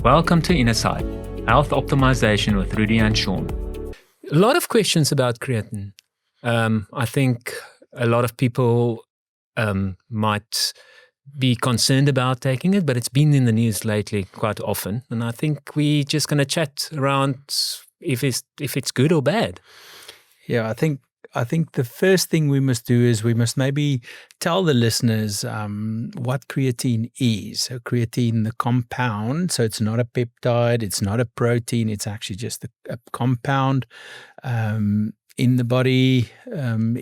Welcome to Innersight, Health Optimization with Rudy and Sean. A lot of questions about creatine. I think a lot of people might be concerned about taking it, but it's been in the news lately quite often. And I think we're just going to chat around if it's good or bad. Yeah, I think the first thing we must do is we must maybe tell the listeners what creatine is. So creatine, the compound, so it's not a peptide, it's not a protein, it's actually just a compound in the body, and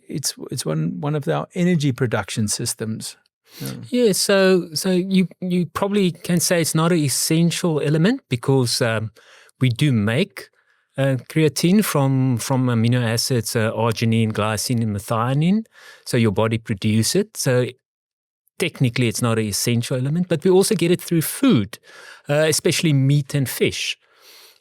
it's one of our energy production systems. Yeah, so you probably can say it's not an essential element because we do make creatine from amino acids, arginine, glycine, and methionine. So your body produces it. So technically, it's not an essential element, but we also get it through food, especially meat and fish.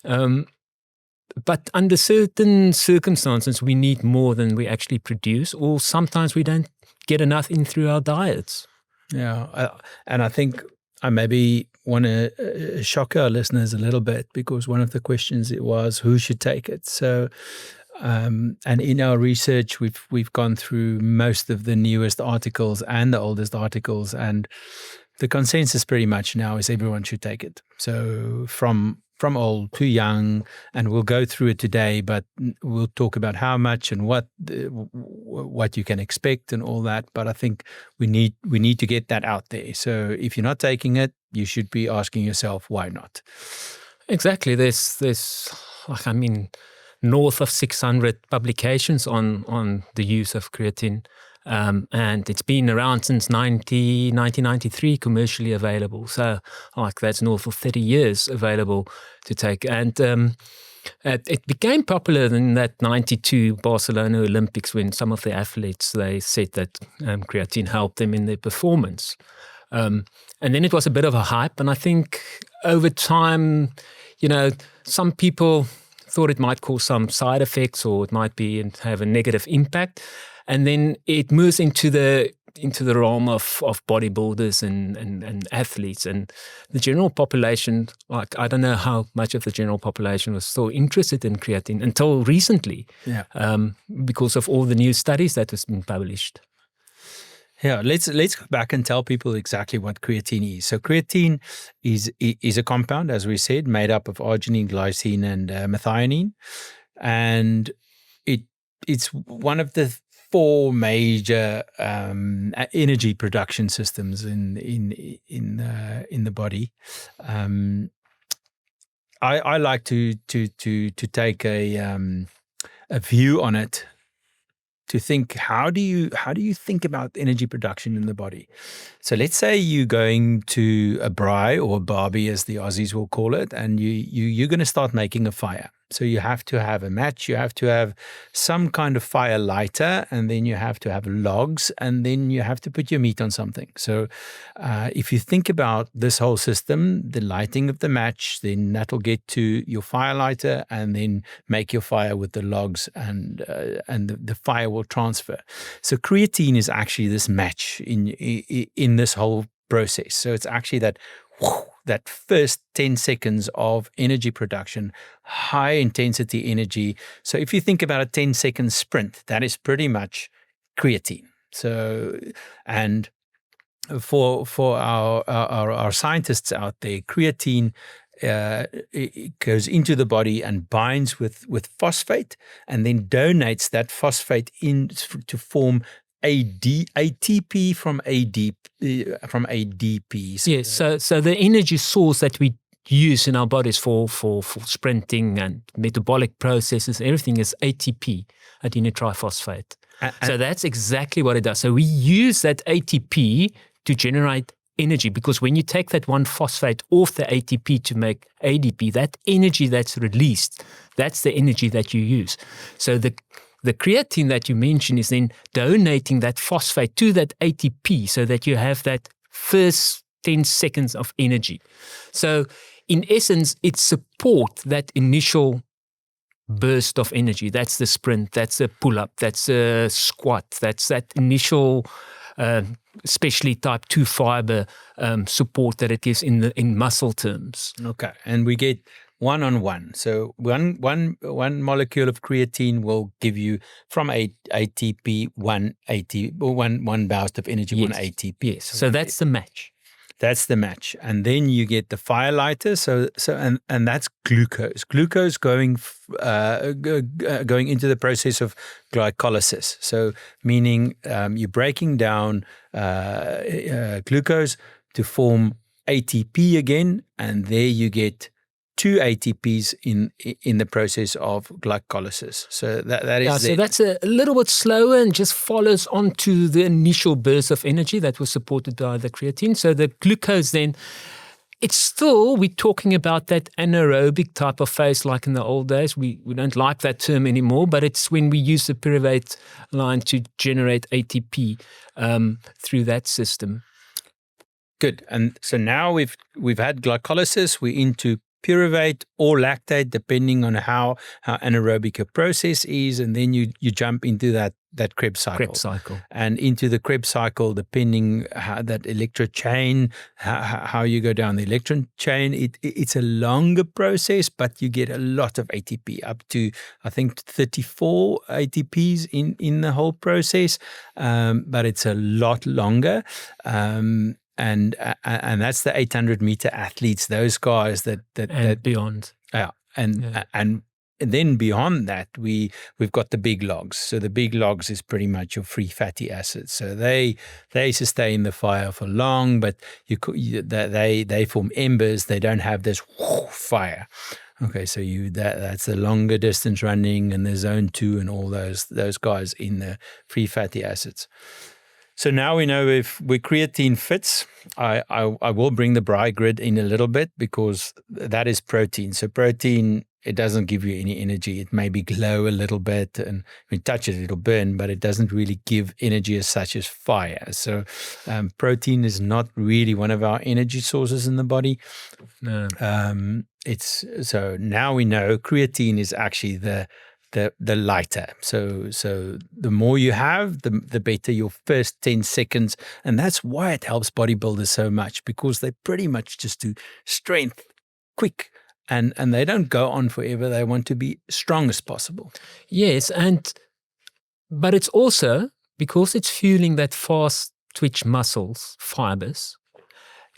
But under certain circumstances, we need more than we actually produce, or sometimes we don't get enough in through our diets. Yeah, and I think I maybe want to shock our listeners a little bit because one of the questions it was who should take it. So, and in our research, we've gone through most of the newest articles and the oldest articles, and the consensus pretty much now is everyone should take it. So from old to young, and we'll go through it today, but we'll talk about how much and what you can expect and all that. But I think we need to get that out there. So if you're not taking it, you should be asking yourself, why not? Exactly. There's north of 600 publications on the use of creatine. And it's been around since 1993, commercially available. So that's north of 30 years available to take. And it became popular in that 92 Barcelona Olympics when some of the athletes, they said that creatine helped them in their performance. And then it was a bit of a hype. And I think over time, some people thought it might cause some side effects or it might be and have a negative impact. And then it moves into the realm of bodybuilders and athletes, and the general population. I don't know how much of the general population was still interested in creatine until recently, because of all the new studies that has been published. Yeah, let's go back and tell people exactly what creatine is. So creatine is a compound, as we said, made up of arginine, glycine, and methionine, and it's one of the four major energy production systems in the body. I like to take a view on it, to think how do you think about energy production in the body. So let's say you're going to a braai or a barbie, as the Aussies will call it, and you're going to start making a fire. So you have to have a match, you have to have some kind of fire lighter, and then you have to have logs, and then you have to put your meat on something. So if you think about this whole system, the lighting of the match, then that'll get to your fire lighter and then make your fire with the logs, and the fire will transfer. So creatine is actually this match in this whole process. So it's actually that first 10 seconds of energy production, high intensity energy. So if you think about a 10-second sprint, that is pretty much creatine. So, and for our scientists out there, creatine it goes into the body and binds with phosphate, and then donates that phosphate in to form ATP from ADP. Yes, so the energy source that we use in our bodies for sprinting and metabolic processes, everything is ATP, adenyl triphosphate. So that's exactly what it does. So we use that ATP to generate energy, because when you take that one phosphate off the ATP to make ADP, that energy that's released, that's the energy that you use. So the creatine that you mentioned is then donating that phosphate to that ATP so that you have that first 10 seconds of energy. So in essence, it supports that initial burst of energy. That's the sprint, that's a pull-up, that's a squat, that's that initial especially type 2 fiber support that it gives in muscle terms. Okay, and we get 1-on-1. So one molecule of creatine will give you from 8 ATP 1 boust of energy, Yes. 1 ATP. Yes, so that's the match. That's the match, and then you get the firelighter. And that's glucose. Glucose going into the process of glycolysis. So meaning you're breaking down glucose to form ATP again, and there you get 2 ATPs in the process of glycolysis. So that is so that's a little bit slower and just follows on to the initial burst of energy that was supported by the creatine. So the glucose then, it's still, we're talking about that anaerobic type of phase like in the old days. We don't like that term anymore, but it's when we use the pyruvate line to generate ATP through that system. Good. And so now we've had glycolysis, we're into pyruvate or lactate, depending on how anaerobic a process is, and then you jump into that Krebs cycle. And into the Krebs cycle, depending how that electron chain, how you go down the electron chain, it's a longer process, but you get a lot of ATP, up to I think 34 ATPs in the whole process, but it's a lot longer. And that's the 800-meter athletes, those guys that beyond. Yeah, and then beyond that, we've got the big logs. So the big logs is pretty much your free fatty acids. So they sustain the fire for long, but they form embers. They don't have this fire. Okay, so that's the longer distance running and the zone 2 and all those guys in the free fatty acids. So now we know where creatine fits. I will bring the Bri grid in a little bit because that is protein. So protein, it doesn't give you any energy. It maybe glow a little bit, and when you touch it, it'll burn, but it doesn't really give energy as such as fire. So protein is not really one of our energy sources in the body. No. So now we know creatine is actually the lighter. So the more you have, the better your first 10 seconds. And that's why it helps bodybuilders so much, because they pretty much just do strength quick, and they don't go on forever. They want to be strong as possible. Yes, but it's also because it's fueling that fast twitch muscles, fibers.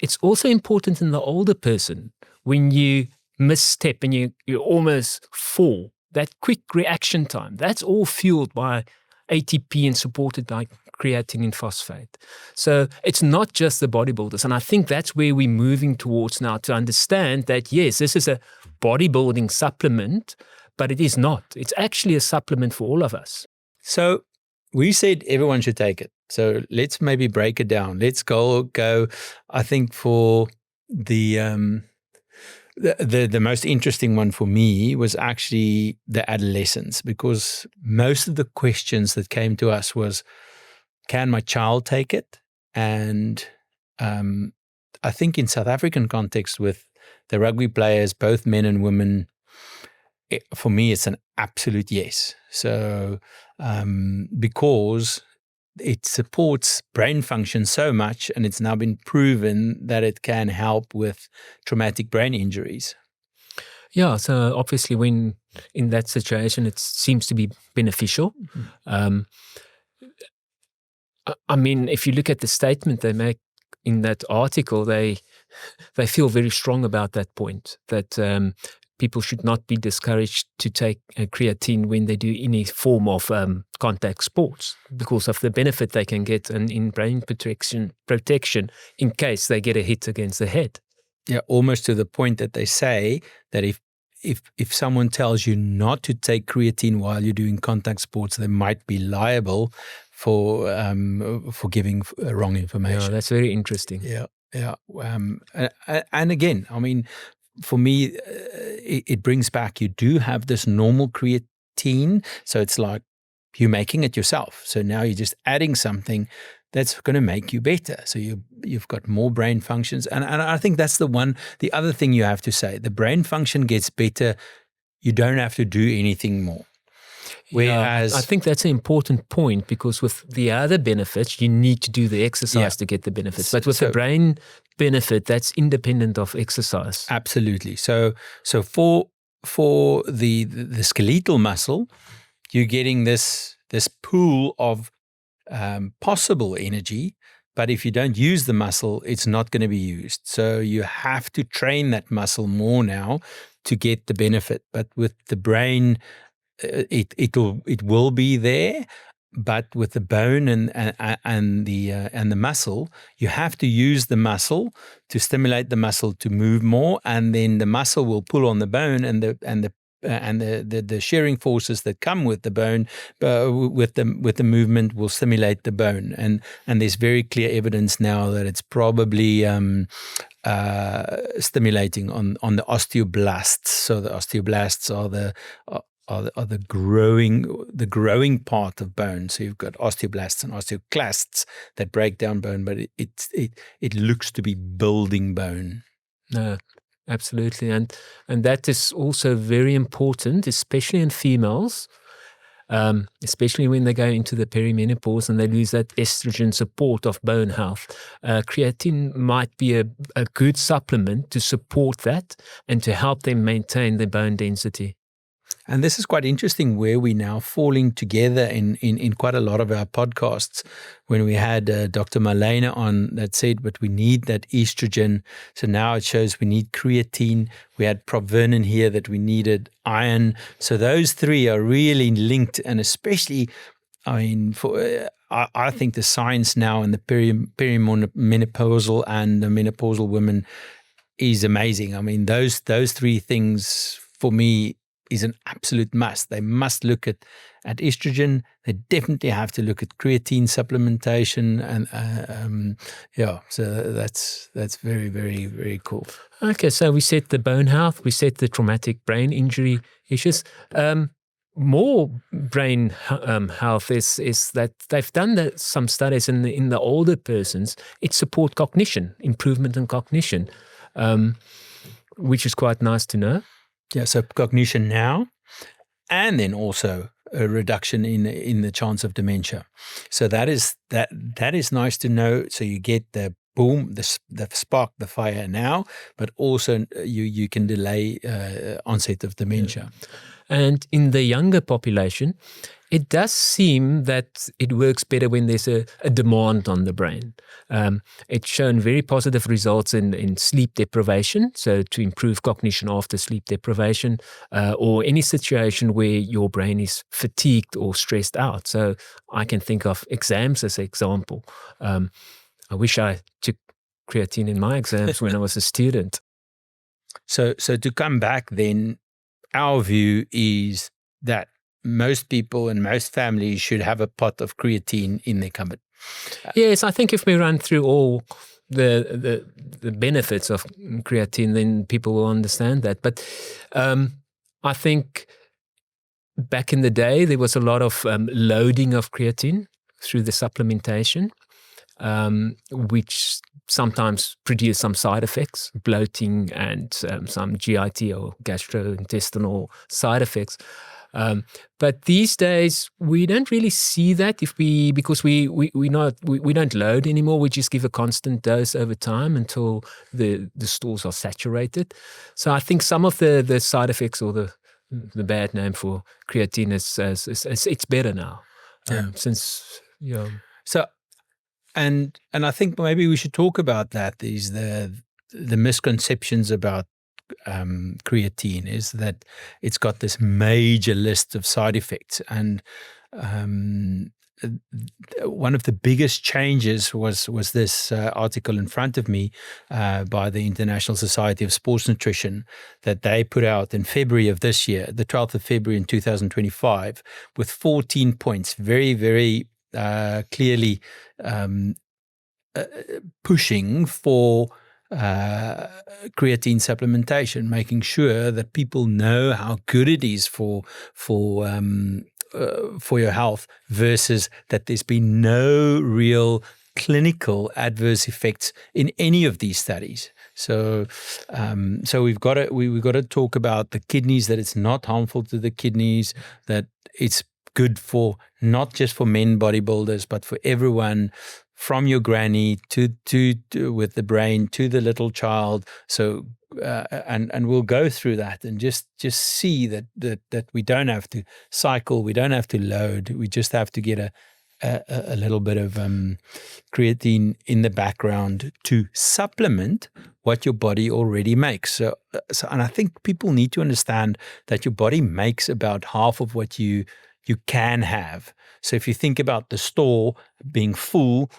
It's also important in the older person when you misstep and you almost fall. That quick reaction time, that's all fueled by ATP and supported by creatine and phosphate. So it's not just the bodybuilders. And I think that's where we're moving towards now, to understand that, yes, this is a bodybuilding supplement, but it is not. It's actually a supplement for all of us. So we said everyone should take it. So let's maybe break it down. Let's go. I think for the most interesting one for me was actually the adolescents, because most of the questions that came to us was, can my child take it? And I think in South African context with the rugby players, both men and women, for me, it's an absolute yes. So because it supports brain function so much, and it's now been proven that it can help with traumatic brain injuries. Yeah, so obviously when in that situation, it seems to be beneficial. Mm-hmm. I mean, if you look at the statement they make in that article, they feel very strong about that point, that people should not be discouraged to take creatine when they do any form of contact sports, because of the benefit they can get in brain protection in case they get a hit against the head. Yeah, almost to the point that they say that if someone tells you not to take creatine while you're doing contact sports, they might be liable for giving wrong information. Yeah, that's very interesting. Yeah. And again, I mean, for me, it brings back, you do have this normal creatine, so it's like you're making it yourself. So now you're just adding something that's going to make you better. So you've got more brain functions. And I think that's the other thing you have to say. The brain function gets better. You don't have to do anything more. Whereas, I think that's an important point, because with the other benefits, you need to do the exercise to get the benefits. But with the brain benefit, that's independent of exercise. Absolutely. So for the skeletal muscle, you're getting this pool of possible energy. But if you don't use the muscle, it's not going to be used. So you have to train that muscle more now to get the benefit. But with the brain, it will be there. But with the bone and the muscle, you have to use the muscle to stimulate the muscle to move more, and then the muscle will pull on the bone, and the shearing forces that come with the bone, with the movement, will stimulate the bone. And there's very clear evidence now that it's probably stimulating on the osteoblasts. So the osteoblasts are the growing part of bone. So you've got osteoblasts and osteoclasts that break down bone, but it looks to be building bone. No, absolutely, and that is also very important, especially in females, especially when they go into the perimenopause and they lose that estrogen support of bone health. Creatine might be a good supplement to support that and to help them maintain their bone density. And this is quite interesting, where we're now falling together in quite a lot of our podcasts. When we had Dr. Malena on, that said, but we need that estrogen. So now it shows we need creatine. We had Prof. Vernon here that we needed iron. So those three are really linked, and especially, I mean, I think the science now in the perimenopausal and the menopausal women is amazing. I mean, those three things for me is an absolute must. They must look at estrogen. They definitely have to look at creatine supplementation, and so that's very, very, very cool. Okay, so we said the bone health, we said the traumatic brain injury issues. More brain health is that they've done some studies in the older persons. It supports cognition, improvement in cognition, which is quite nice to know. Yeah, so cognition now, and then also a reduction in the chance of dementia. So that is nice to know. So you get the boom, the spark, the fire now, but also you can delay onset of dementia. Yeah. And in the younger population, it does seem that it works better when there's a demand on the brain. It's shown very positive results in sleep deprivation, so to improve cognition after sleep deprivation, or any situation where your brain is fatigued or stressed out. So I can think of exams as an example. I wish I took creatine in my exams when I was a student. So to come back then, our view is that most people and most families should have a pot of creatine in their cupboard. Yes, I think if we run through all the benefits of creatine, then people will understand that. But I think back in the day, there was a lot of loading of creatine through the supplementation, which sometimes produce some side effects, bloating and some GIT or gastrointestinal side effects. But these days we don't really see that because we don't load anymore. We just give a constant dose over time until the stores are saturated. So I think some of the side effects, or the bad name for creatine is it's better now. So. And I think maybe we should talk about that. These the misconceptions about creatine is that it's got this major list of side effects, and one of the biggest changes was this article in front of me by the International Society of Sports Nutrition that they put out in February of this year, the 12th of February in 2025, with 14 points, very, very clearly pushing for creatine supplementation, making sure that people know how good it is for your health, versus that there's been no real clinical adverse effects in any of these studies. So we've got to talk about the kidneys, that it's not harmful to the kidneys, that it's good for not just for men bodybuilders, but for everyone, from your granny to with the brain to the little child. So and we'll go through that and just see that we don't have to cycle, we don't have to load, we just have to get a little bit of creatine in the background to supplement what your body already makes. So and I think people need to understand that your body makes about half of what you can have. So if you think about the store being full,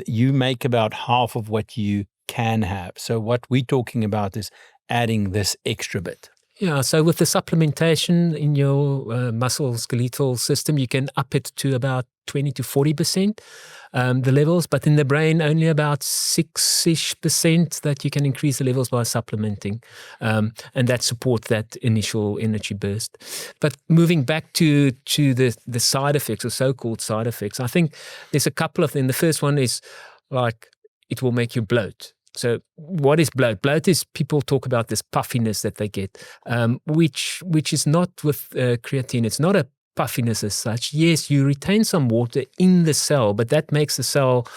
you make about half of what you can have. So what we're talking about is adding this extra bit. Yeah, so with the supplementation in your muscle skeletal system, you can up it to about 20 to 40%, the levels, but in the brain, only about 6-ish% that you can increase the levels by supplementing, and that supports that initial energy burst. But moving back to the side effects, or so-called side effects, I think there's a couple of them. The first one is like it will make you bloat. So what is bloat? Bloat is, people talk about this puffiness that they get, which is not with creatine. It's not a puffiness as such. Yes, you retain some water in the cell, but that makes the cell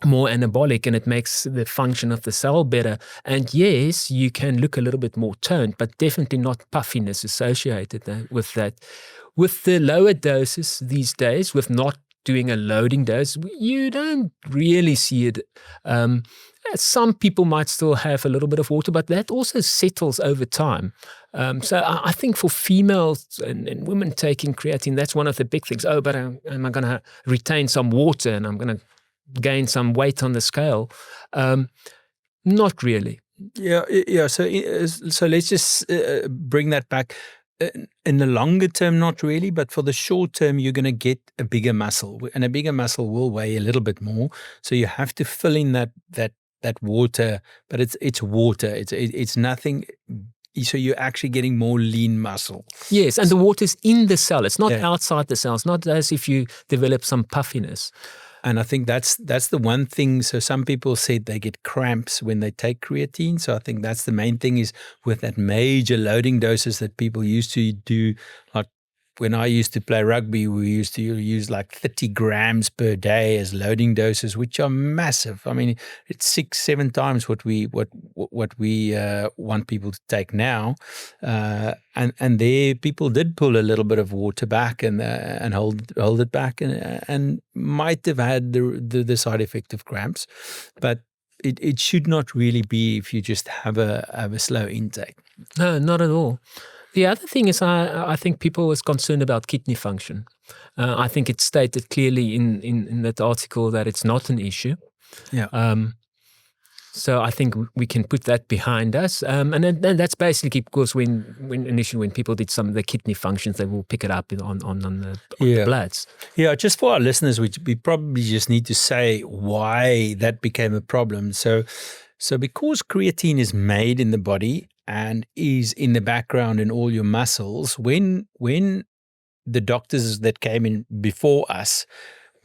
more anabolic, and it makes the function of the cell better. And yes, you can look a little bit more toned, but definitely not puffiness associated with that. With the lower doses these days, with not doing a loading dose, you don't really see it. Some people might still have a little bit of water, but that also settles over time. So I think for females and women taking creatine, that's one of the big things. Oh, but am I going to retain some water and I'm going to gain some weight on the scale? Not really. Yeah. So let's just bring that back. In the longer term, not really, but for the short term, you're going to get a bigger muscle, and a bigger muscle will weigh a little bit more. So you have to fill in that water, but it's water. It's nothing. So you're actually getting more lean muscle. Yes, and the water's in the cell. It's not outside the cell. It's not as if you develop some puffiness. And I think that's the one thing. So some people said they get cramps when they take creatine. So I think that's the main thing, is with that major loading doses that people used to do. Like when I used to play rugby, we used to use like 30 grams per day as loading doses, which are massive. I mean, it's 6-7 times what we want people to take now. And there, people did pull a little bit of water back and hold it back, and might have had the side effect of cramps, but it should not really be if you just have a slow intake. No, not at all. The other thing is, I think people was concerned about kidney function. I think it's stated clearly in that article that it's not an issue. Yeah. So I think we can put that behind us. And then that's basically because initially when people did some of the kidney functions, they will pick it up on the bloods. Yeah, just for our listeners, we probably just need to say why that became a problem. So because creatine is made in the body and is in the background in all your muscles, when the doctors that came in before us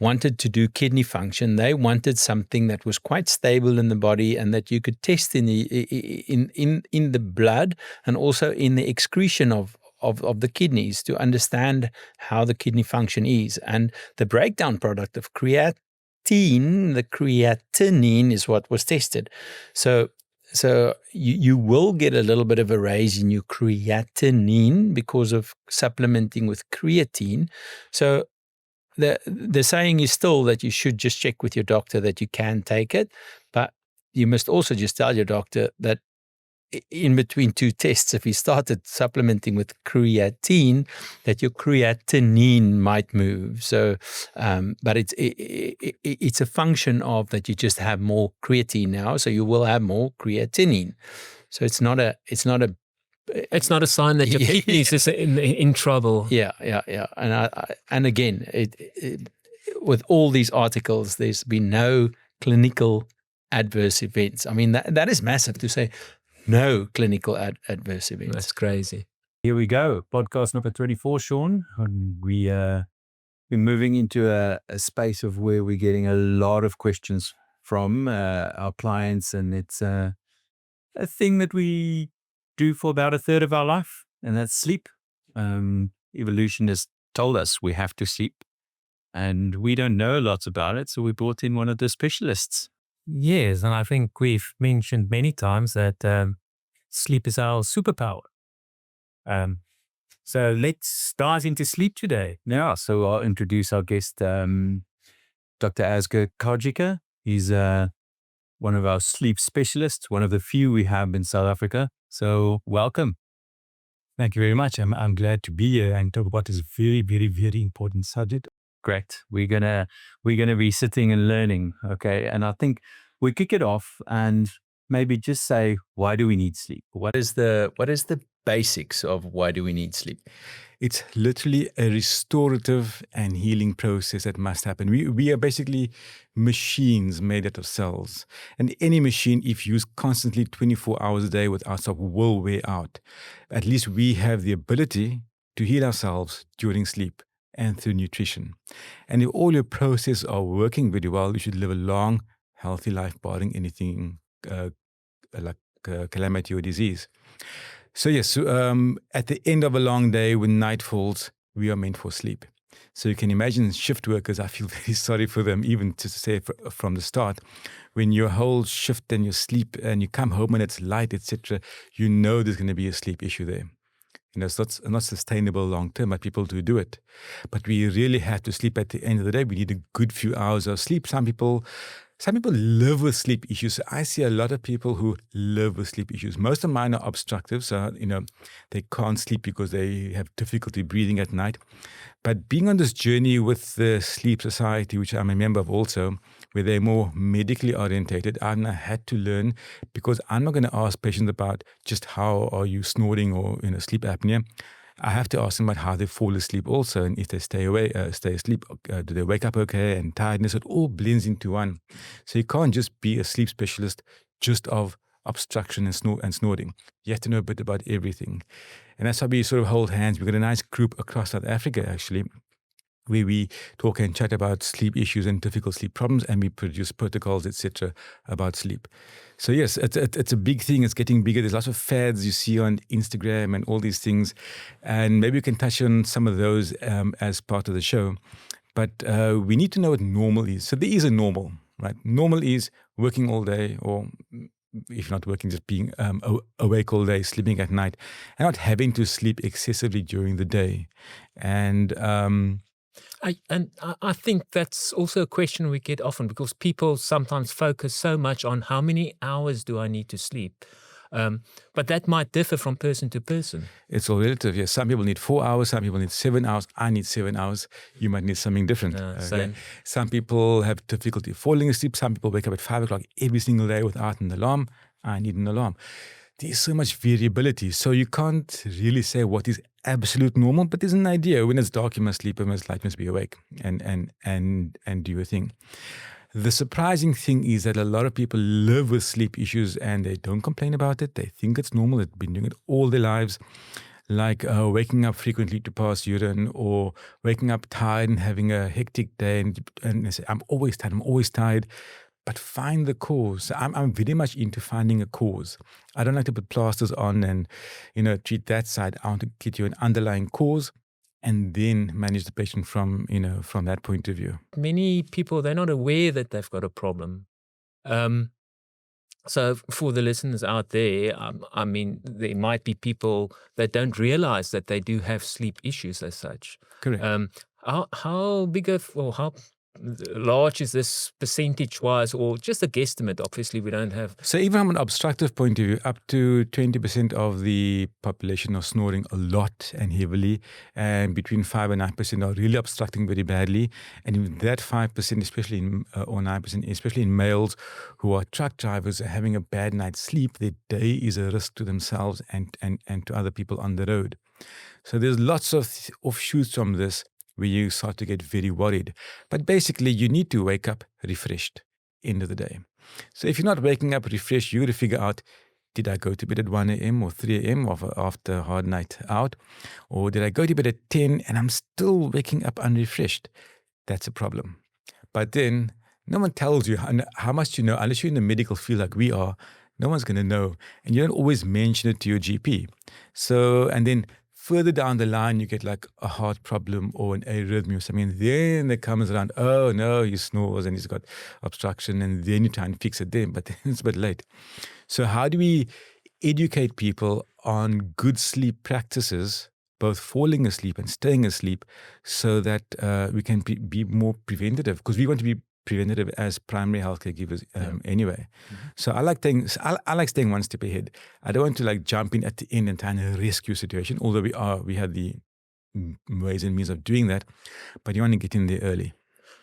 wanted to do kidney function, they wanted something that was quite stable in the body and that you could test in the blood and also in the excretion of the kidneys to understand how the kidney function is. And the breakdown product of creatine, the creatinine, is what was tested. So you will get a little bit of a raise in your creatinine because of supplementing with creatine. So the saying is still that you should just check with your doctor that you can take it, but you must also just tell your doctor that in between two tests, if you started supplementing with creatine, that your creatinine might move. So, but it's a function of that you just have more creatine now, so you will have more creatinine. So it's not a sign that your kidneys is in trouble. Yeah. And again, with all these articles, there's been no clinical adverse events. I mean, that is massive to say. No clinical adverse events. That's crazy. Here we go. Podcast number 24, Sean. And we We're moving into a space of where we're getting a lot of questions from our clients, and it's a thing that we do for about a third of our life, and that's sleep. Evolution has told us we have to sleep, and we don't know lots about it, so we brought in one of the specialists. Yes, and I think we've mentioned many times that sleep is our superpower. So let's dive into sleep today. Yeah, so I'll introduce our guest, Dr. Asger Kajika. He's one of our sleep specialists, one of the few we have in South Africa. So welcome. Thank you very much. I'm glad to be here and talk about this very, very, very important subject. Great. We're gonna be sitting and learning. Okay. And I think we kick it off and maybe just say, why do we need sleep? What is the basics of why do we need sleep? It's literally a restorative and healing process that must happen. We are basically machines made out of cells. And any machine, if used constantly 24 hours a day without stop, will wear out. At least we have the ability to heal ourselves during sleep and through nutrition. And if all your processes are working very well, you should live a long, healthy life, barring anything like calamity or disease. So yes, at the end of a long day, when night falls, we are meant for sleep. So you can imagine shift workers, I feel very sorry for them, even to say from the start, when your whole shift and you sleep and you come home and it's light, etc., you know there's going to be a sleep issue there. You know, it's not sustainable long term, but people do it. But we really have to sleep at the end of the day. We need a good few hours of sleep. Some people live with sleep issues. I see a lot of people who live with sleep issues. Most of mine are obstructive, so they can't sleep because they have difficulty breathing at night. But being on this journey with the Sleep Society, which I'm a member of also, where they're more medically orientated, I've had to learn, because I'm not going to ask patients about just how are you snoring or sleep apnea. I have to ask them about how they fall asleep also, and if they stay asleep, do they wake up okay, and tiredness. It all blends into one. So you can't just be a sleep specialist just of obstruction and snoring. You have to know a bit about everything. And that's how we sort of hold hands. We've got a nice group across South Africa, actually, where we talk and chat about sleep issues and difficult sleep problems, and we produce protocols, etc., about sleep. So yes, it's a big thing. It's getting bigger. There's lots of fads you see on Instagram and all these things, and maybe we can touch on some of those as part of the show. But we need to know what normal is. So there is a normal, right? Normal is working all day, or if not working, just being awake all day, sleeping at night, and not having to sleep excessively during the day. And I think that's also a question we get often, because people sometimes focus so much on how many hours do I need to sleep. But that might differ from person to person. It's all relative. Yes, some people need 4 hours, some people need 7 hours. I need 7 hours. You might need something different. Same. Some people have difficulty falling asleep. Some people wake up at 5 o'clock every single day without an alarm. I need an alarm. There's so much variability. So you can't really say what is absolute normal, but there's an idea. When it's dark, you must sleep, when it's light, you must be awake and do your thing. The surprising thing is that a lot of people live with sleep issues and they don't complain about it. They think it's normal. They've been doing it all their lives, like waking up frequently to pass urine, or waking up tired and having a hectic day, and they say, I'm always tired. But find the cause. I'm very much into finding a cause. I don't like to put plasters on and treat that side. I want to get you an underlying cause, and then manage the patient from that point of view. Many people, they're not aware that they've got a problem. So for the listeners out there, I mean, there might be people that don't realize that they do have sleep issues as such. Correct. How big of, or how large is this percentage-wise, or just a guesstimate? Obviously, we don't have. So even from an obstructive point of view, up to 20% of the population are snoring a lot and heavily, and between 5 and 9% are really obstructing very badly. And in that 5%, especially or 9%, especially in males who are truck drivers, are having a bad night's sleep, their day is a risk to themselves and to other people on the road. So there's lots of offshoots from this, where you start to get very worried. But basically, you need to wake up refreshed end of the day. So if you're not waking up refreshed, you got to figure out, Did I go to bed at 1 a.m. or 3 a.m. after a hard night out? Or did I go to bed at 10 and I'm still waking up unrefreshed? That's a problem. But then no one tells you how much you know, unless you're in the medical field like we are. No one's going to know. And you don't always mention it to your GP. So, and then further down the line, you get like a heart problem or an arrhythmia or something. And then it comes around, oh no, he snores and he's got obstruction. And then you try and fix it then, but then it's a bit late. So how do we educate people on good sleep practices, both falling asleep and staying asleep, so that we can be more preventative? Because we want to be preventative as primary healthcare givers anyway. So I like staying one step ahead. I don't want to like jump in at the end and try and rescue a situation, although we have the ways and means of doing that, but you want to get in there early.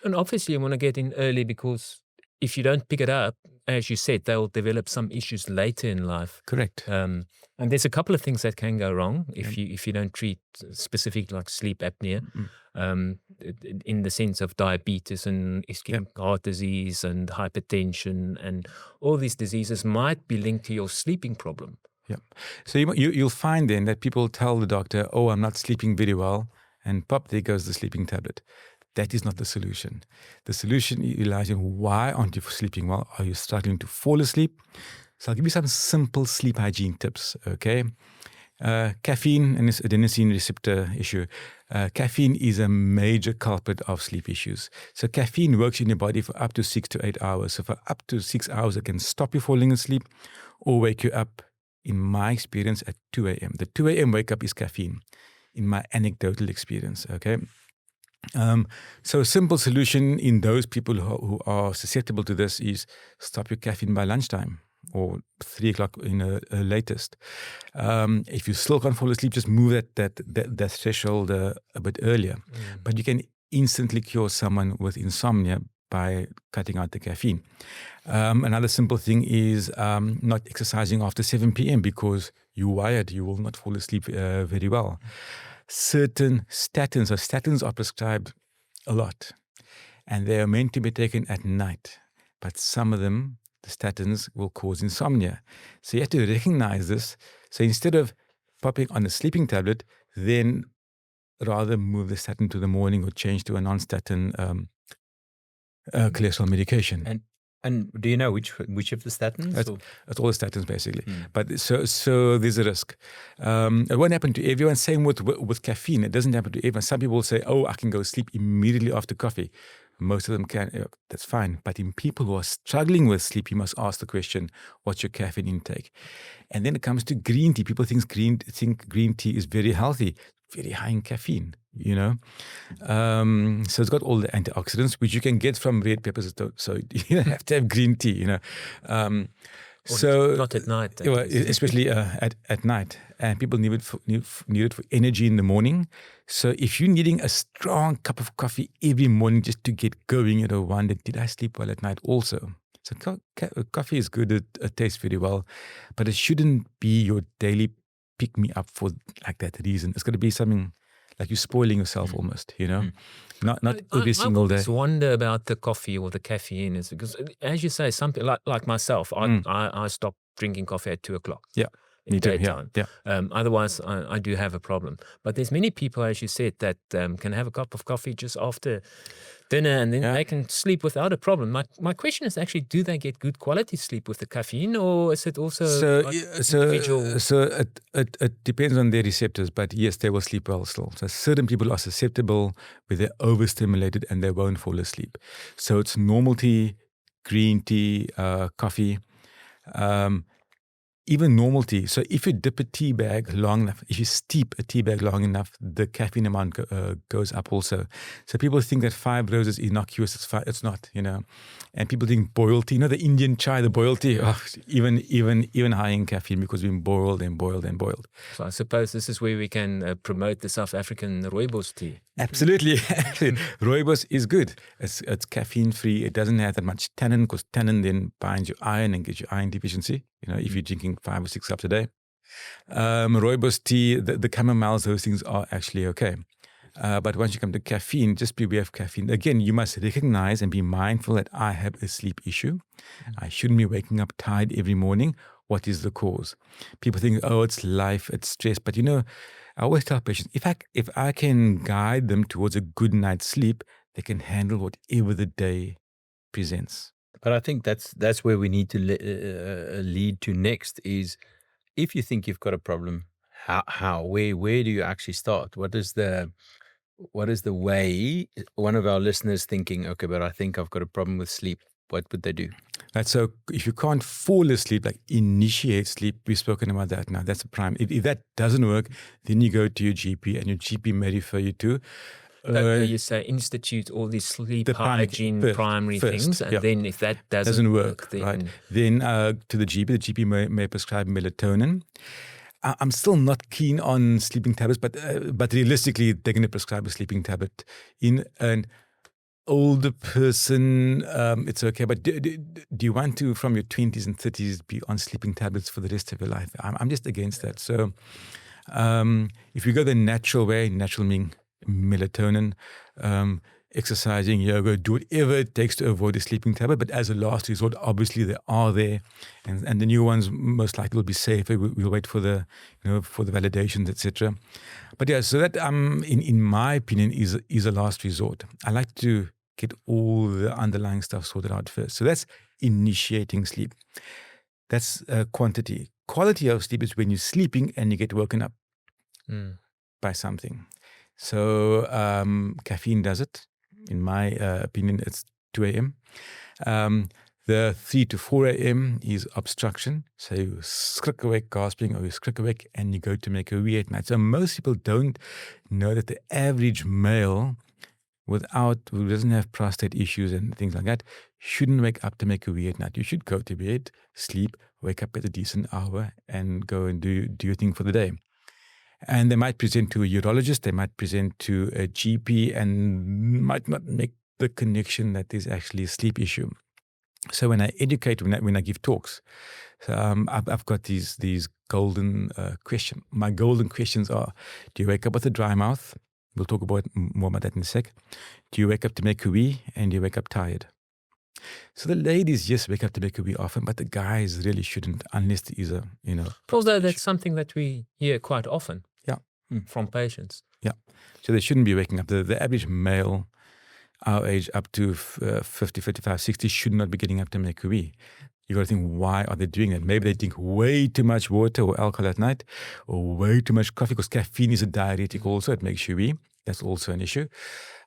And obviously you want to get in early because if you don't pick it up, as you said, they'll develop some issues later in life. Correct. And there's a couple of things that can go wrong if you don't treat specific like sleep apnea, in the sense of diabetes and ischemic heart disease and hypertension, and all these diseases might be linked to your sleeping problem. Yeah. So you'll find then that people tell the doctor, "Oh, I'm not sleeping very well," and pop, there goes the sleeping tablet. That is not the solution. The solution lies in why aren't you sleeping well? Are you struggling to fall asleep? So I'll give you some simple sleep hygiene tips, okay? Caffeine and this adenosine receptor issue. Caffeine is a major culprit of sleep issues. So caffeine works in your body for up to 6 to 8 hours. So for up to 6 hours, it can stop you falling asleep or wake you up, in my experience, at 2 a.m. The 2 a.m. wake up is caffeine, in my anecdotal experience, okay? So a simple solution in those people who are susceptible to this is stop your caffeine by lunchtime or 3 o'clock in a latest. If you still can't fall asleep, just move that threshold a bit earlier. But you can instantly cure someone with insomnia by cutting out the caffeine. Another simple thing is not exercising after 7 p.m. because you're wired. You will not fall asleep very well. Certain statins, or statins are prescribed a lot, and they are meant to be taken at night. But some of them, the statins, will cause insomnia. So you have to recognize this. So instead of popping on a sleeping tablet, then rather move the statin to the morning or change to a non-statin cholesterol medication. And do you know which of the statins? It's all the statins basically. But so there's a risk. It won't happen to everyone. Same with caffeine. It doesn't happen to everyone. Some people say, "Oh, I can go sleep immediately after coffee." Most of them can. That's fine. But in people who are struggling with sleep, you must ask the question, "What's your caffeine intake?" And then it comes to green tea. People think green tea is very healthy, very high in caffeine. So it's got all the antioxidants, which you can get from red peppers. So you don't have to have green tea, So not at night. Especially at night. And people need it for energy in the morning. So if you're needing a strong cup of coffee every morning just to get going, you wonder, did I sleep well at night also? So coffee is good. It tastes very well. But it shouldn't be your daily pick-me-up for like that reason. It's got to be something like you're spoiling yourself almost, Not every single day. I always wonder about the coffee or the caffeine, is because, as you say, some people, like myself, I stop drinking coffee at 2 o'clock. Yeah. In daytime. Otherwise, I do have a problem. But there's many people, as you said, that can have a cup of coffee just after dinner, and then they can sleep without a problem. My question is actually, do they get good quality sleep with the caffeine, or is it also individual? So it depends on their receptors, but yes, they will sleep well still. So certain people are susceptible where they're overstimulated and they won't fall asleep. So it's normal tea, green tea, coffee, even normal tea. So if you dip a tea bag long enough, if you steep a tea bag long enough, the caffeine amount goes up also. So people think that 5 roses is innocuous. It's not, And people think boiled tea, the Indian chai, the boiled tea, even high in caffeine because we've been boiled and boiled and boiled. So I suppose this is where we can promote the South African rooibos tea. Absolutely. Rooibos is good. It's caffeine free. It doesn't have that much tannin, because tannin then binds your iron and gives you iron deficiency. If you're drinking 5 or 6 cups a day. Rooibos tea, the chamomiles, those things are actually okay. But once you come to caffeine, just beware of caffeine. Again, you must recognize and be mindful that I have a sleep issue. I shouldn't be waking up tired every morning. what is the cause. People think, oh, it's life, it's stress. But I always tell patients, if I can guide them towards a good night's sleep, they can handle whatever the day presents. But I think that's where we need to lead to next is, if you think you've got a problem, where do you actually start? What is the way? One of our listeners thinking, okay, but I think I've got a problem with sleep. What would they do? Right. So if you can't fall asleep, like initiate sleep, we've spoken about that now. That's a prime. If that doesn't work, then you go to your GP, and your GP may refer you to. You say institute all these sleep hygiene primary things, and then if that doesn't work, then right, then to the GP. The GP may prescribe melatonin. I'm still not keen on sleeping tablets, but realistically, they're going to prescribe a sleeping tablet. In an older person, it's okay. But do you want to, from your 20s and 30s, be on sleeping tablets for the rest of your life? I'm just against that. So if you go the natural way, natural meaning melatonin, exercising, yoga, do whatever it takes to avoid a sleeping tablet. But as a last resort, obviously they are there, and the new ones most likely will be safer. We'll wait for the for the validations, etc. But yeah, so that in my opinion is a last resort. I like to get all the underlying stuff sorted out first. So that's initiating sleep. That's quantity. Quality of sleep is when you're sleeping and you get woken up by something. So caffeine does it. In my opinion, it's 2 a.m. The 3 to 4 a.m. is obstruction. So you skrik awake gasping, or you skrik awake and you go to make a wee at night. So most people don't know that the average male who doesn't have prostate issues and things like that shouldn't wake up to make a wee at night. You should go to bed, sleep, wake up at a decent hour, and go and do your thing for the day. And they might present to a urologist, they might present to a GP, and might not make the connection that there's actually a sleep issue. So when I educate, when I give talks, I've got these golden questions. My golden questions are: do you wake up with a dry mouth? We'll talk more about that in a sec. Do you wake up to make a wee, and do you wake up tired? So the ladies just wake up to make a wee often, but the guys really shouldn't, unless there is Although that's something that we hear quite often. Yeah. From patients. Yeah. So they shouldn't be waking up. The average male, our age up to 50, 55, 60, should not be getting up to make a wee. You got to think, why are they doing that? Maybe they drink way too much water or alcohol at night, or way too much coffee, because caffeine is a diuretic also. It makes you wee. That's also an issue.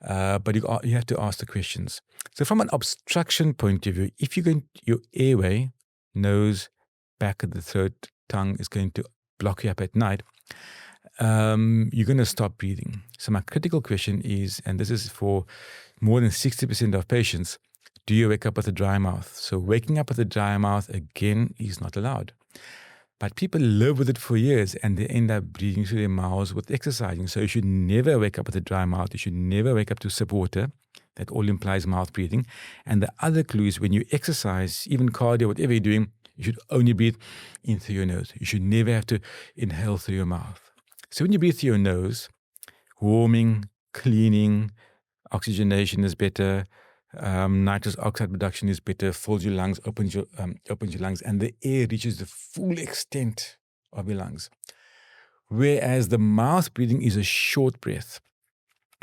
But you have to ask the questions. So from an obstruction point of view, if your airway, nose, back of the throat, tongue is going to block you up at night, you're going to stop breathing. So my critical question is, and this is for more than 60% of patients, do you wake up with a dry mouth? So waking up with a dry mouth, again, is not allowed. But people live with it for years, and they end up breathing through their mouths with exercising. So you should never wake up with a dry mouth. You should never wake up to sip water. That all implies mouth breathing. And the other clue is, when you exercise, even cardio, whatever you're doing, you should only breathe in through your nose. You should never have to inhale through your mouth. So when you breathe through your nose, warming, cleaning, oxygenation is better, nitrous oxide production is better, fills your lungs, opens your lungs, and the air reaches the full extent of your lungs. Whereas the mouth breathing is a short breath,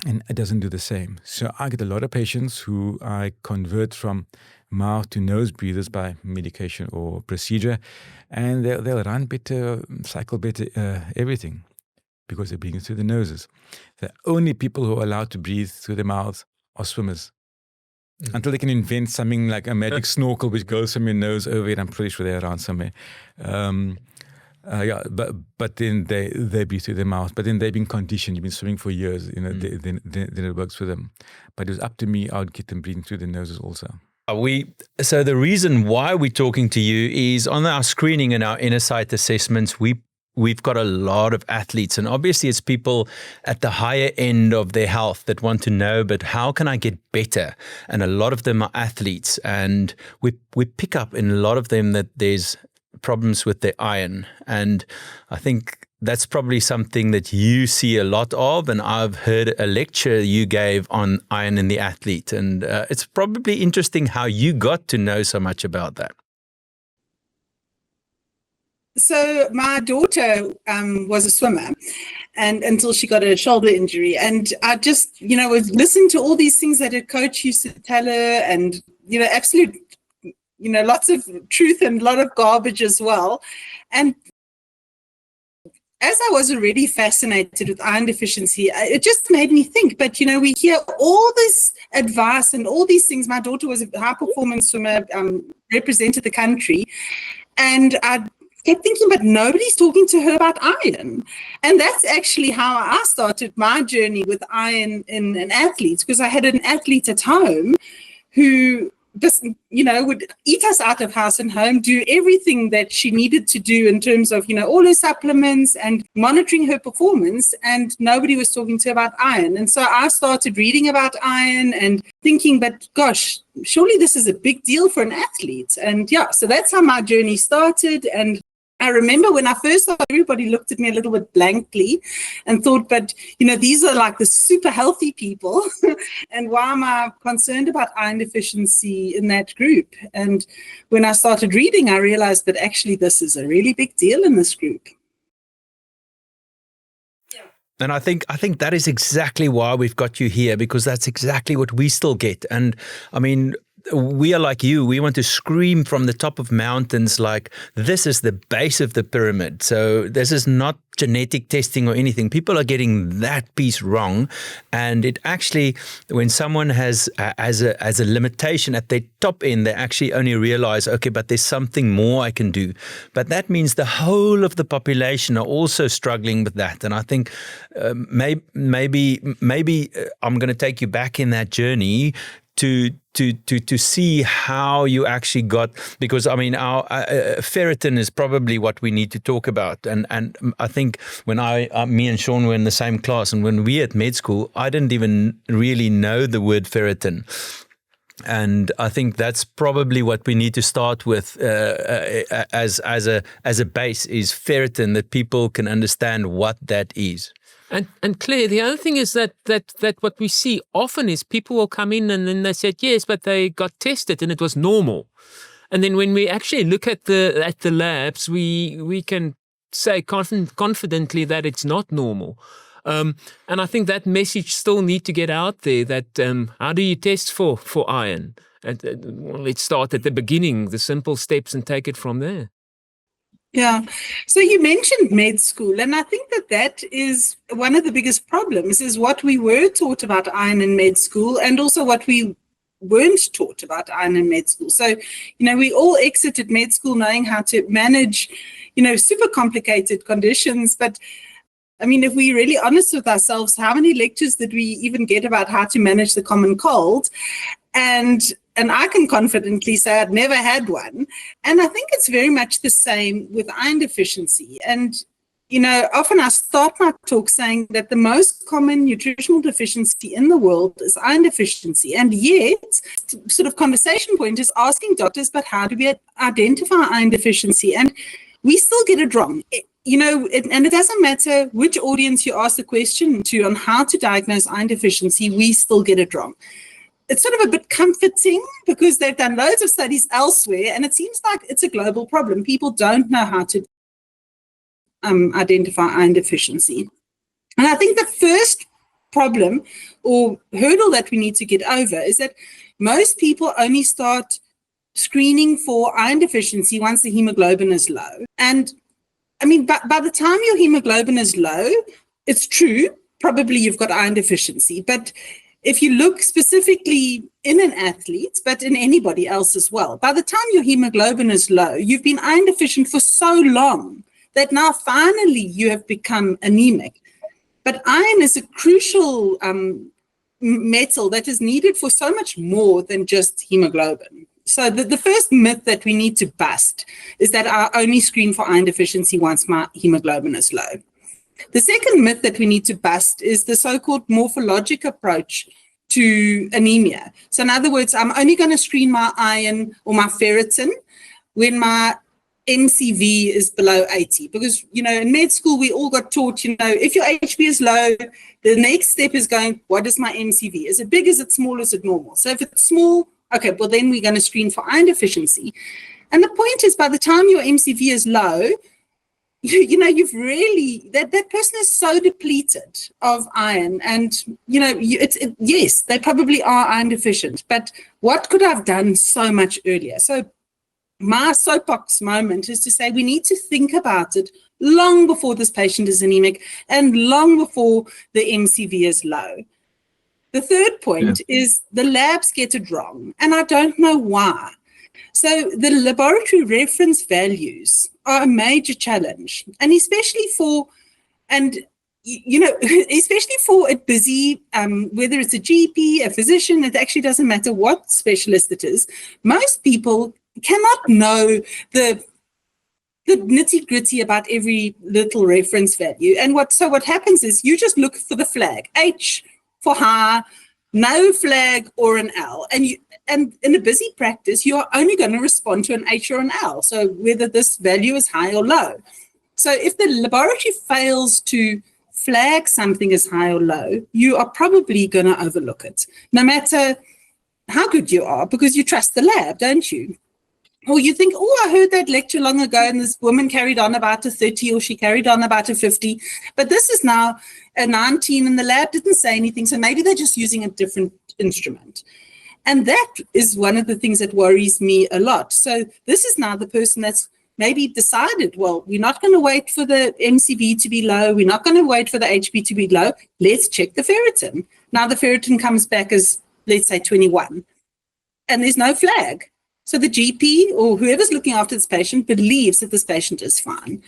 and it doesn't do the same. So I get a lot of patients who I convert from mouth to nose breathers by medication or procedure, and they'll run better, cycle better, everything, because they're breathing through the noses. The only people who are allowed to breathe through their mouths are swimmers. Until they can invent something like a magic snorkel which goes from your nose over it. I'm pretty sure they're around somewhere. But then they breathe through their mouth. But then they've been conditioned. You've been swimming for years. Then it works for them. But it was up to me. I would get them breathing through their noses also. So the reason why we're talking to you is, on our screening and our Innersight assessments, we've got a lot of athletes, and obviously it's people at the higher end of their health that want to know, but how can I get better? And a lot of them are athletes, and we pick up in a lot of them that there's problems with their iron. And I think that's probably something that you see a lot of, and I've heard a lecture you gave on iron in the athlete, and it's probably interesting how you got to know so much about that. So my daughter was a swimmer, and until she got a shoulder injury, and I just, was listening to all these things that her coach used to tell her, and absolute, lots of truth and a lot of garbage as well. And as I was already fascinated with iron deficiency, it just made me think, but, we hear all this advice and all these things. My daughter was a high-performance swimmer, represented the country, and I kept thinking, but nobody's talking to her about iron. And that's actually how I started my journey with iron in athletes, because I had an athlete at home who just, would eat us out of house and home, do everything that she needed to do in terms of, all her supplements and monitoring her performance, and nobody was talking to her about iron. And so I started reading about iron and thinking, but gosh, surely this is a big deal for an athlete. And so that's how my journey started. And I remember when I first started, everybody looked at me a little bit blankly and thought, but, these are like the super healthy people. And why am I concerned about iron deficiency in that group? And when I started reading, I realized that actually this is a really big deal in this group. And I think that is exactly why we've got you here, because that's exactly what we still get. And I mean, we are like you. We want to scream from the top of mountains like, this is the base of the pyramid. So this is not genetic testing or anything. People are getting that piece wrong. And it actually, when someone has as a limitation at their top end, they actually only realize, okay, but there's something more I can do. But that means the whole of the population are also struggling with that. And I think maybe I'm going to take you back in that journey to see how you actually got, because I mean, our ferritin is probably what we need to talk about. And I think when me and Sean were in the same class, and when we at med school, I didn't even really know the word ferritin. And I think that's probably what we need to start with as a base, is ferritin, that people can understand what that is. And Claire, the other thing is that what we see often is people will come in and then they said, yes, but they got tested and it was normal. And then when we actually look at the labs, we can say confidently that it's not normal. And I think that message still need to get out there, that how do you test for iron? Let's start at the beginning, the simple steps, and take it from there. Yeah. So you mentioned med school, and I think that is one of the biggest problems, is what we were taught about iron in med school, and also what we weren't taught about iron in med school. So, we all exited med school knowing how to manage, super complicated conditions. But I mean, if we're really honest with ourselves, how many lectures did we even get about how to manage the common cold? And I can confidently say I'd never had one. And I think it's very much the same with iron deficiency. And, often I start my talk saying that the most common nutritional deficiency in the world is iron deficiency. And yet, sort of conversation point is asking doctors, but how do we identify iron deficiency? And we still get it wrong. And it doesn't matter which audience you ask the question to on how to diagnose iron deficiency, we still get it wrong. It's sort of a bit comforting because they've done loads of studies elsewhere, and it seems like it's a global problem. People don't know how to identify iron deficiency. And I think the first problem or hurdle that we need to get over is that most people only start screening for iron deficiency once the hemoglobin is low. And I mean, by the time your hemoglobin is low, it's true, probably you've got iron deficiency. But if you look specifically in an athlete, but in anybody else as well, by the time your hemoglobin is low, you've been iron deficient for so long that now finally you have become anemic. But iron is a crucial metal that is needed for so much more than just hemoglobin. So the first myth that we need to bust is that I only screen for iron deficiency once my hemoglobin is low. The second myth that we need to bust is the so-called morphologic approach to anemia. So in other words, I'm only going to screen my iron or my ferritin when my MCV is below 80. Because, in med school, we all got taught, if your HB is low, the next step is going, what is my MCV? Is it big? Is it small? Is it normal? So if it's small, okay, well, then we're going to screen for iron deficiency. And the point is, by the time your MCV is low, you've really, that person is so depleted of iron, and yes, they probably are iron deficient, but what could I have done so much earlier? So my soapbox moment is to say we need to think about it long before this patient is anemic and long before the MCV is low. The third point is the labs get it wrong, and I don't know why. So the laboratory reference values are a major challenge, and especially for a busy, whether it's a GP, a physician, it actually doesn't matter what specialist it is. Most people cannot know the nitty-gritty about every little reference value. And what happens is you just look for the flag, H for high, no flag or an L. And in a busy practice, you are only going to respond to an H or an L. So whether this value is high or low. So if the laboratory fails to flag something as high or low, you are probably going to overlook it, no matter how good you are, because you trust the lab, don't you? Or you think, oh, I heard that lecture long ago, and this woman carried on about a 30, or she carried on about a 50. But this is now a 19, and the lab didn't say anything. So maybe they're just using a different instrument. And that is one of the things that worries me a lot. So this is now the person that's maybe decided, well, we're not going to wait for the MCV to be low. We're not going to wait for the HB to be low. Let's check the ferritin. Now the ferritin comes back as, let's say, 21. And there's no flag. So the GP or whoever's looking after this patient believes that this patient is fine.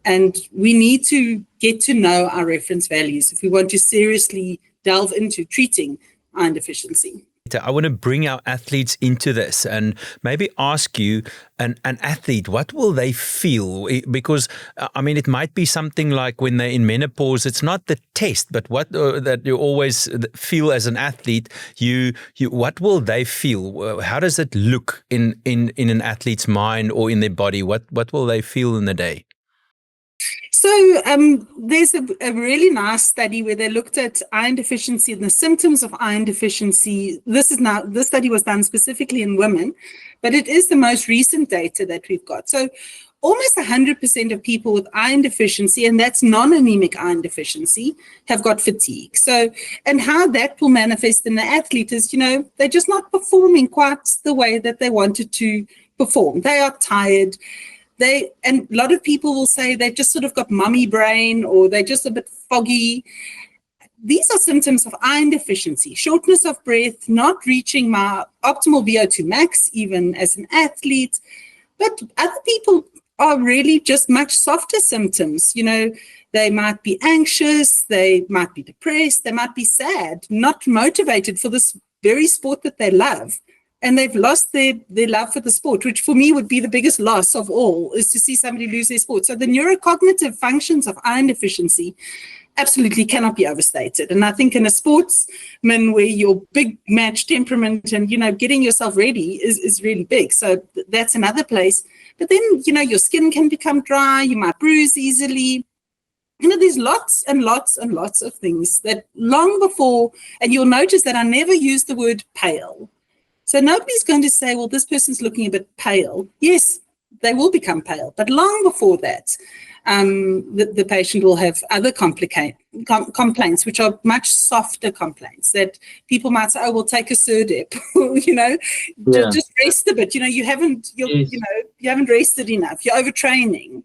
And we need to get to know our reference values if we want to seriously delve into treating iron deficiency. I want to bring our athletes into this and maybe ask you, an athlete, what will they feel? Because, it might be something like when they're in menopause, it's not the test, but what that you always feel as an athlete, what will they feel? How does it look in an athlete's mind or in their body? What will they feel in the day? So there's a really nice study where they looked at iron deficiency and the symptoms of iron deficiency. This study was done specifically in women, but it is the most recent data that we've got. So almost 100% of people with iron deficiency, and that's non-anemic iron deficiency, have got fatigue. So, and how that will manifest in the athlete is, they're just not performing quite the way that they wanted to perform. They are tired. And a lot of people will say they've just sort of got mummy brain, or they're just a bit foggy. These are symptoms of iron deficiency, shortness of breath, not reaching my optimal VO2 max, even as an athlete. But other people are really just much softer symptoms. They might be anxious, they might be depressed, they might be sad, not motivated for this very sport that they love. And they've lost their love for the sport, which for me would be the biggest loss of all, is to see somebody lose their sport. So the neurocognitive functions of iron deficiency absolutely cannot be overstated. And I think in a sportsman where your big match temperament and, getting yourself ready is really big. So that's another place. But then, your skin can become dry, you might bruise easily. There's lots and lots and lots of things that long before, and you'll notice that I never use the word pale. So nobody's going to say, well, this person's looking a bit pale. Yes, they will become pale. But long before that, the patient will have other complaints, which are much softer complaints that people might say, oh, we'll take a Serdep, just rest a bit. You haven't rested enough. You're overtraining.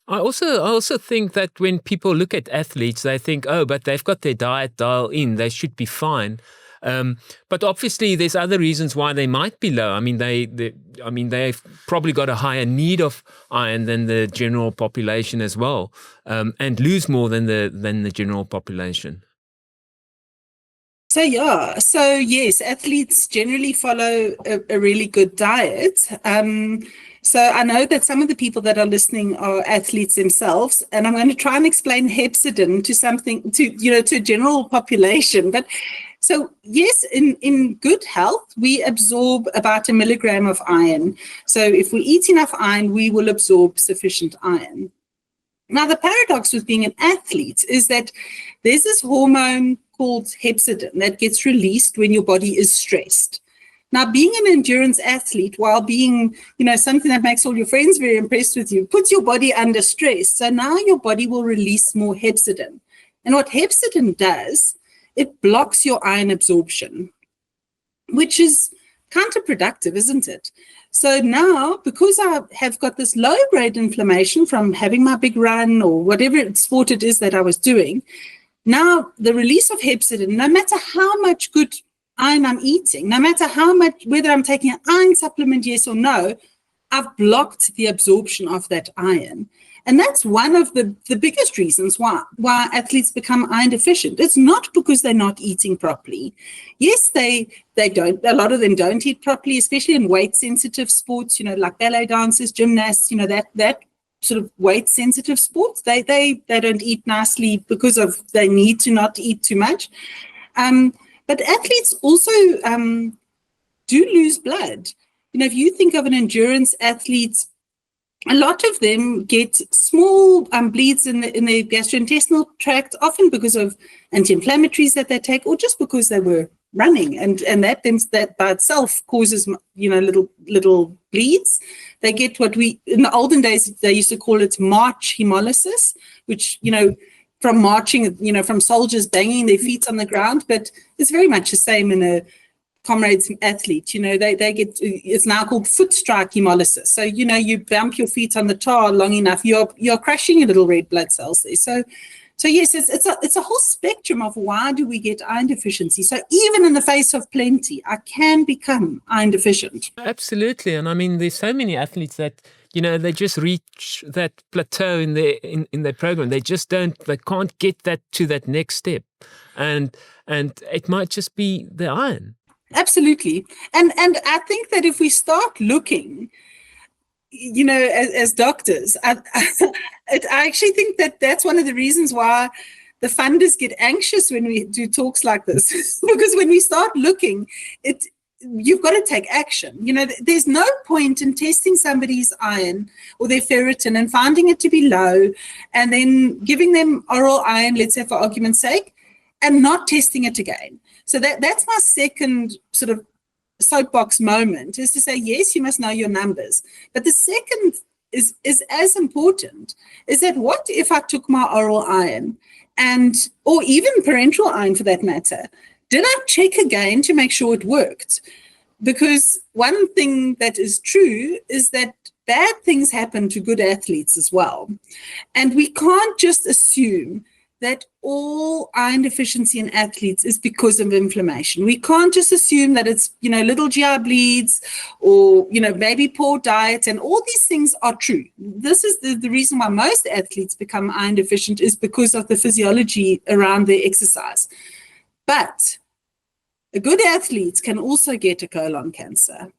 I also think that when people look at athletes, they think, oh, but they've got their diet dial in. They should be fine. But obviously, there's other reasons why they might be low. They've probably got a higher need of iron than the general population as well, and lose more than the general population. So yes, athletes generally follow a really good diet. So I know that some of the people that are listening are athletes themselves, and I'm going to try and explain hepcidin to a general population. But so yes, in good health, we absorb about 1 milligram of iron. So if we eat enough iron, we will absorb sufficient iron. Now, the paradox with being an athlete is that there's this hormone called hepcidin that gets released when your body is stressed. Now, being an endurance athlete, while being, something that makes all your friends very impressed with you, puts your body under stress. So now your body will release more hepcidin. And what hepcidin does, it blocks your iron absorption, which is counterproductive, isn't it? So now, because I have got this low-grade inflammation from having my big run or whatever sport it is that I was doing, now the release of hepcidin, no matter how much good iron I'm eating, no matter how much, whether I'm taking an iron supplement, yes or no, I've blocked the absorption of that iron. And that's one of the biggest reasons why athletes become iron deficient. It's not because they're not eating properly. Yes, they don't. A lot of them don't eat properly, especially in weight-sensitive sports, like ballet dancers, gymnasts, that sort of weight-sensitive sports. They don't eat nicely because of they need to not eat too much. But athletes also do lose blood. If you think of an endurance athlete, a lot of them get small bleeds in the gastrointestinal tract, often because of anti-inflammatories that they take, or just because they were running, and that by itself causes little bleeds. They get what in the olden days they used to call it march hemolysis, which from marching, from soldiers banging their feet on the ground, but it's very much the same in a comrades athlete. They get, it's now called foot strike hemolysis. So you bump your feet on the tar long enough, you're crushing your little red blood cells there. So yes, it's a whole spectrum of why do we get iron deficiency. So even in the face of plenty, I can become iron deficient. Absolutely. And I mean, there's so many athletes that, they just reach that plateau in their program. They can't get that to that next step. And it might just be the iron. Absolutely. And I think that if we start looking, as doctors, I actually think that that's one of the reasons why the funders get anxious when we do talks like this, because when we start looking, you've got to take action. There's no point in testing somebody's iron or their ferritin and finding it to be low and then giving them oral iron, let's say for argument's sake, and not testing it again. So that's my second sort of soapbox moment, is to say, yes, you must know your numbers. But the second is as important, is that what if I took my oral iron or even parenteral iron for that matter, did I check again to make sure it worked? Because one thing that is true is that bad things happen to good athletes as well. And we can't just assume that all iron deficiency in athletes is because of inflammation. We can't just assume that it's, little GI bleeds or, maybe poor diet, and all these things are true. This is the reason why most athletes become iron deficient, is because of the physiology around their exercise. But a good athlete can also get a colon cancer.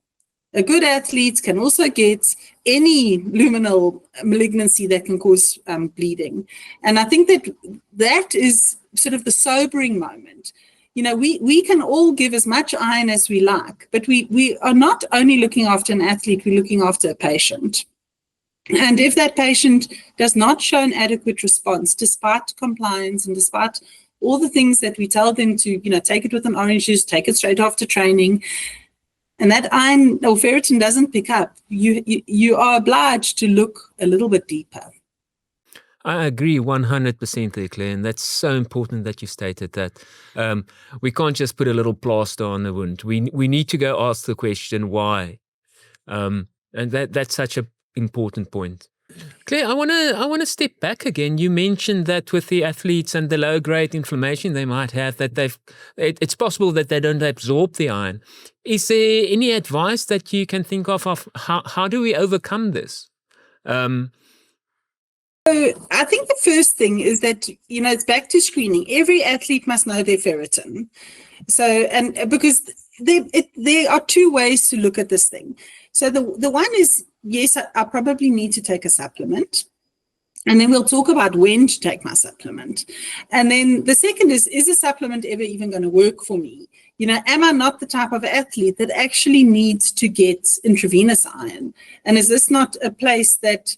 A good athlete can also get any luminal malignancy that can cause bleeding. And I think that is sort of the sobering moment. We can all give as much iron as we like, but we are not only looking after an athlete, we're looking after a patient. And if that patient does not show an adequate response, despite compliance and despite all the things that we tell them to, take it with an orange juice, take it straight after training, and that iron or ferritin doesn't pick up, you are obliged to look a little bit deeper. I agree 100% there, Claire, and that's so important that you stated that. We can't just put a little plaster on the wound. We need to go ask the question why, and that's such an important point. Claire, I want to step back again. You mentioned that with the athletes and the low-grade inflammation they might have, that it's possible that they don't absorb the iron. Is there any advice that you can think of how do we overcome this? So I think the first thing is that, it's back to screening. Every athlete must know their ferritin. So, and because there are two ways to look at this thing. So the one is, yes, I probably need to take a supplement. And then we'll talk about when to take my supplement. And then the second is a supplement ever even going to work for me? Am I not the type of athlete that actually needs to get intravenous iron? And is this not a place that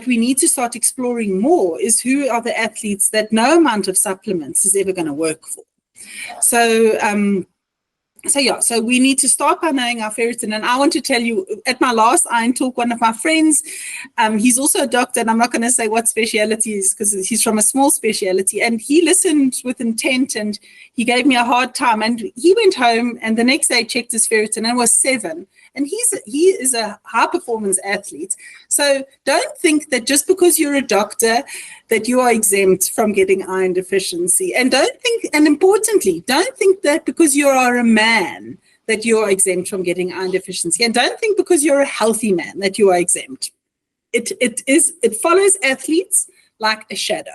we need to start exploring more, is who are the athletes that no amount of supplements is ever going to work for? So So we need to start by knowing our ferritin. And I want to tell you, at my last iron talk, one of my friends, he's also a doctor, and I'm not going to say what specialty is because he's from a small specialty, and he listened with intent, and he gave me a hard time. And he went home, and the next day checked his ferritin, and it was 7. And he is a high performance athlete. So don't think that just because you're a doctor that you are exempt from getting iron deficiency. And importantly, don't think that because you are a man that you are exempt from getting iron deficiency. And don't think because you're a healthy man that you are exempt. It follows athletes like a shadow.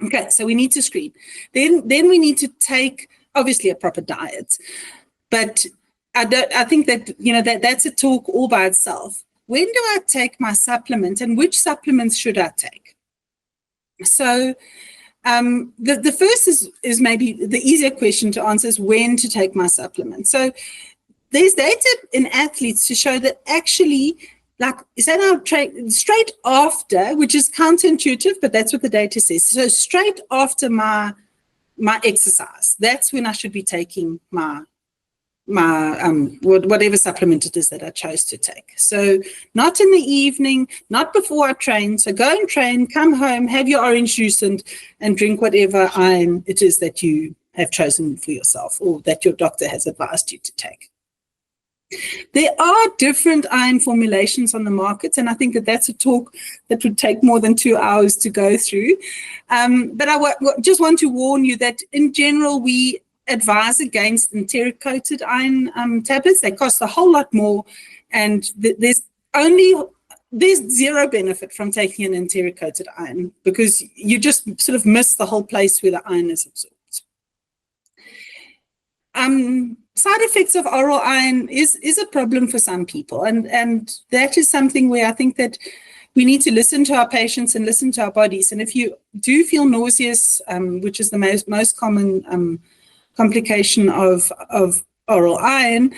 Okay, so we need to screen. Then we need to take, obviously, a proper diet. But I think that, that's a talk all by itself. When do I take my supplement, and which supplements should I take? So the first is maybe the easier question to answer is when to take my supplement. So there's data in athletes to show that actually, straight after, which is counterintuitive, but that's what the data says. So straight after my exercise, that's when I should be taking my whatever supplement it is that I chose to take. So not in the evening, not before I train. So go and train, come home, have your orange juice and drink whatever iron it is that you have chosen for yourself or that your doctor has advised you to take. There are different iron formulations on the market, and I think that's a talk that would take more than 2 hours to go through. But I just want to warn you that in general, we advise against enteric-coated iron tablets. They cost a whole lot more, and there's zero benefit from taking an enteric-coated iron because you just sort of miss the whole place where the iron is absorbed. Side effects of oral iron is a problem for some people, and that is something where I think that we need to listen to our patients and listen to our bodies. And if you do feel nauseous, which is the most common complication of oral iron,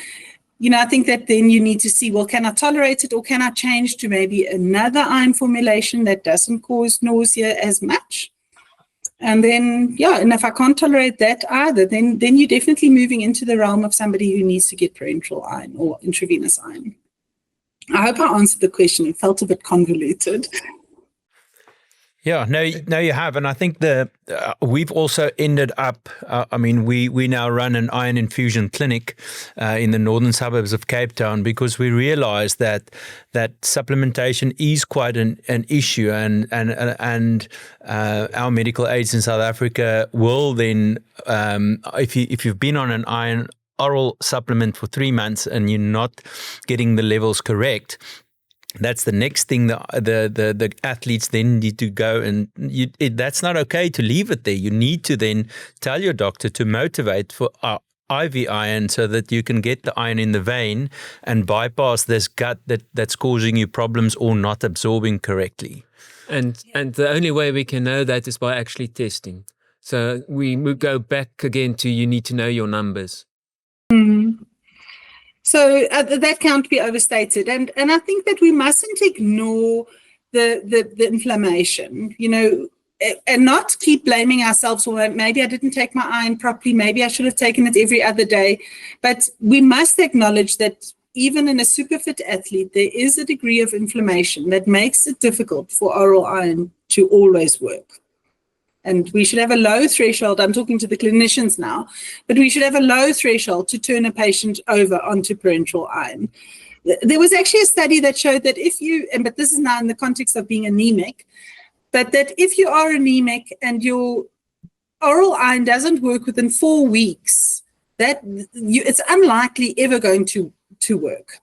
I think that then you need to see, well, can I tolerate it, or can I change to maybe another iron formulation that doesn't cause nausea as much? And then, and if I can't tolerate that either, then you're definitely moving into the realm of somebody who needs to get parenteral iron or intravenous iron. I hope I answered the question. It felt a bit convoluted. Yeah, no, you have. And I think we've also ended up, we now run an iron infusion clinic in the northern suburbs of Cape Town because we realized that supplementation is quite an issue, and our medical aides in South Africa will then, if you've been on an iron oral supplement for 3 months and you're not getting the levels correct, that's the next thing the athletes then need to go, and that's not okay to leave it there. You need to then tell your doctor to motivate for IV iron so that you can get the iron in the vein and bypass this gut that's causing you problems or not absorbing correctly. And the only way we can know that is by actually testing. So we go back again to you need to know your numbers. Mm-hmm. So that can't be overstated, and I think that we mustn't ignore the inflammation, and not keep blaming ourselves. Well, maybe I didn't take my iron properly. Maybe I should have taken it every other day. But we must acknowledge that even in a super fit athlete, there is a degree of inflammation that makes it difficult for oral iron to always work. And we should have a low threshold. I'm talking to the clinicians now, but we should have a low threshold to turn a patient over onto parenteral iron. There was actually a study that showed that but this is now in the context of being anemic, but that if you are anemic and your oral iron doesn't work within 4 weeks, it's unlikely ever going to work.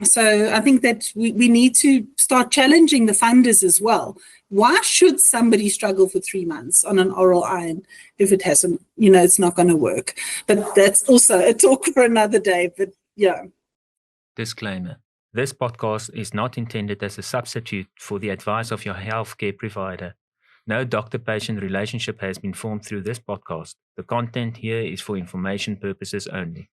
So I think that we need to start challenging the funders as well. Why should somebody struggle for 3 months on an oral iron if it hasn't, it's not going to work? But that's also a talk for another day. But yeah. Disclaimer. This podcast is not intended as a substitute for the advice of your healthcare provider. No doctor-patient relationship has been formed through this podcast. The content here is for information purposes only.